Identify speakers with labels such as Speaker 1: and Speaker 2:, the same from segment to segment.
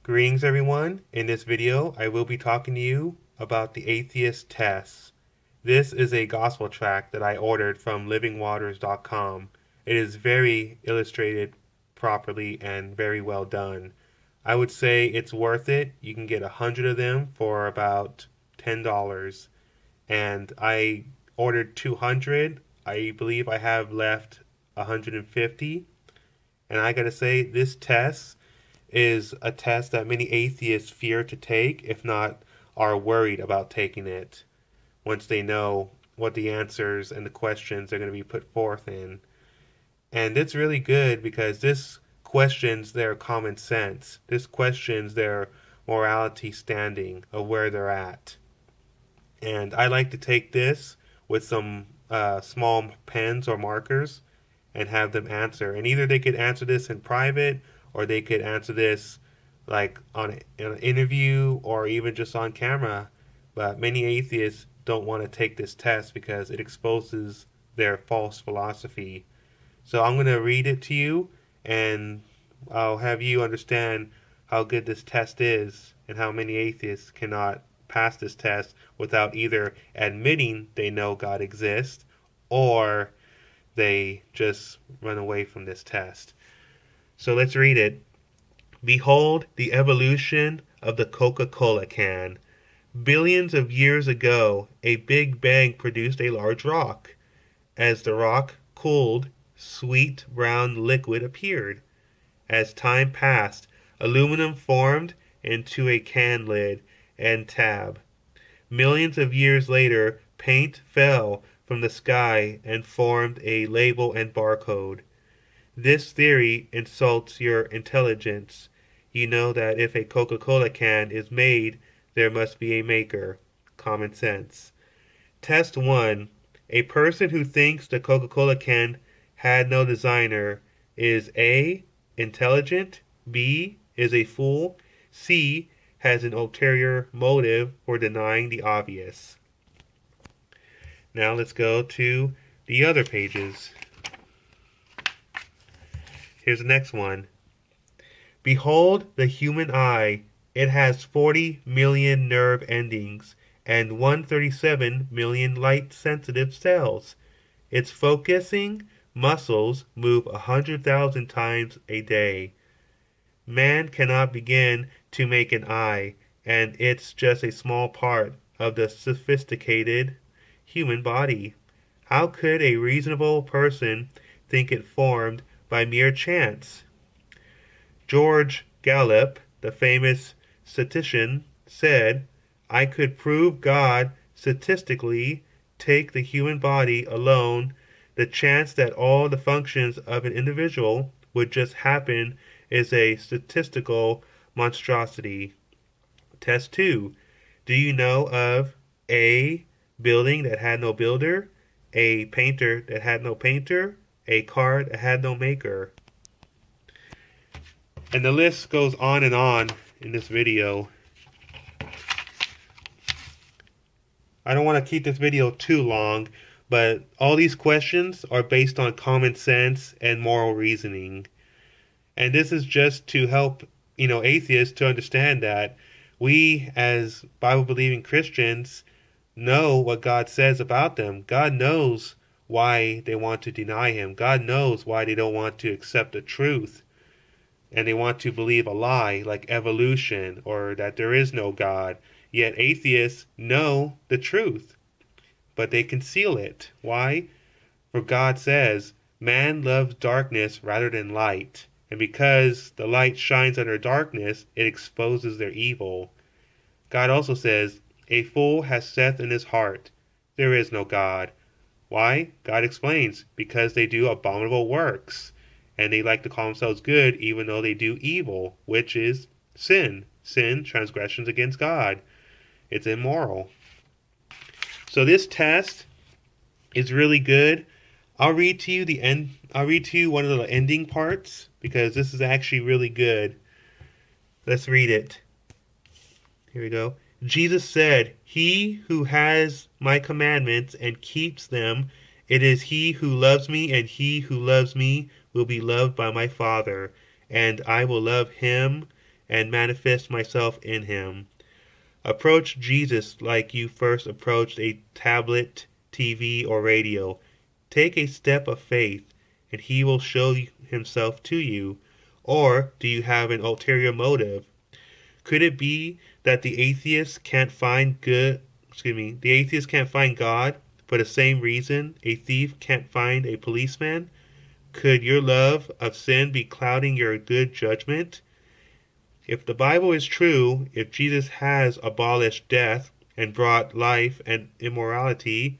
Speaker 1: Greetings everyone. In this video, I will be talking to you about the atheist test. This is a gospel tract that I ordered from livingwaters.com. It is very illustrated properly and very well done. I would say it's worth it. You can get 100 of them for about $10. And I ordered 200. I believe I have left 150. And I gotta say, this test is a test that many atheists fear to take, if not are worried about taking it once they know what the answers and the questions are going to be put forth in. And it's really good because this questions their common sense. This questions their morality standing of where they're at. And I like to take this with some small pens or markers and have them answer. And either they could answer this in private or they could answer this like in an interview or even just on camera. But many atheists don't want to take this test because it exposes their false philosophy. So I'm going to read it to you and I'll have you understand how good this test is and how many atheists cannot pass this test without either admitting they know God exists or they just run away from this test. So let's read it. Behold the evolution of the Coca-Cola can. Billions of years ago, a big bang produced a large rock. As the rock cooled, sweet brown liquid appeared. As time passed, aluminum formed into a can lid and tab. Millions of years later, paint fell from the sky and formed a label and barcode. This theory insults your intelligence. You know that if a Coca-Cola can is made, there must be a maker. Common sense. Test 1. A person who thinks the Coca-Cola can had no designer is A. Intelligent, B. Is a fool, C. Has an ulterior motive for denying the obvious. Now let's go to the other pages. Here's the next one. Behold the human eye. It has 40 million nerve endings and 137 million light-sensitive cells. Its focusing muscles move 100,000 times a day. Man cannot begin to make an eye, and it's just a small part of the sophisticated human body. How could a reasonable person think it formed by mere chance? George Gallup, the famous statistician, said, I could prove God statistically, take the human body alone, the chance that all the functions of an individual would just happen is a statistical monstrosity. Test 2. Do you know of A. building that had no builder, a painter that had no painter, a car that had no maker? And the list goes on in this video. I don't want to keep this video too long, but all these questions are based on common sense and moral reasoning. And this is just to help, atheists to understand that we as Bible-believing Christians know what God says about them. God knows why they want to deny him. God knows why they don't want to accept the truth. And they want to believe a lie like evolution or that there is no God. Yet atheists know the truth, but they conceal it. Why? For God says, man loves darkness rather than light. And because the light shines under darkness, it exposes their evil. God also says, a fool has said in his heart, there is no God. Why? God explains, because they do abominable works. And they like to call themselves good even though they do evil, which is sin. Sin, transgressions against God. It's immoral. So this test is really good. I'll read to you one of the ending parts because this is actually really good. Let's read it. Here we go. Jesus said, he who has my commandments and keeps them, it is he who loves me, and he who loves me will be loved by my Father, and I will love him and manifest myself in him. Approach Jesus like you first approached a tablet, TV, or radio. Take a step of faith, and he will show himself to you. Or do you have an ulterior motive? Could it be that the atheist can't find the atheist can't find God for the same reason a thief can't find a policeman? Could your love of sin be clouding your good judgment? If the Bible is true, if Jesus has abolished death and brought life and immortality,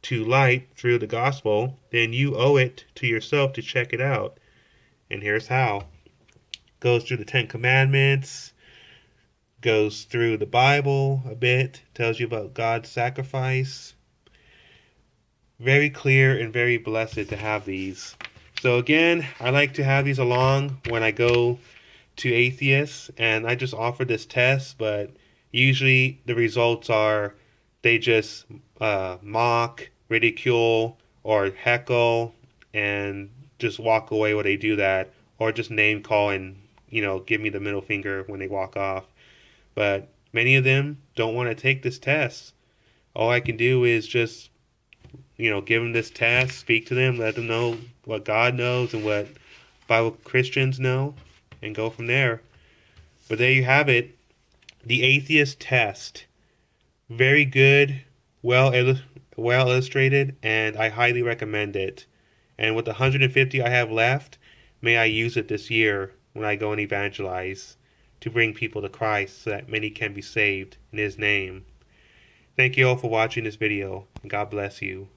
Speaker 1: to light through the gospel, then you owe it to yourself to check it out. And here's how. Goes through the Ten Commandments, goes through the Bible a bit, tells you about God's sacrifice. Very clear and very blessed to have these. So again, I like to have these along when I go to atheists, and I just offer this test, but usually the results are they just mock, ridicule, or heckle, and just walk away when they do that, or just name call and, give me the middle finger when they walk off. But many of them don't want to take this test. All I can do is just give them this test, speak to them, let them know what God knows and what Bible Christians know, and go from there. But there you have it, the atheist test. Very good, well illustrated, and I highly recommend it. And with the 150 I have left, may I use it this year when I go and evangelize to bring people to Christ so that many can be saved in his name. Thank you all for watching this video, and God bless you.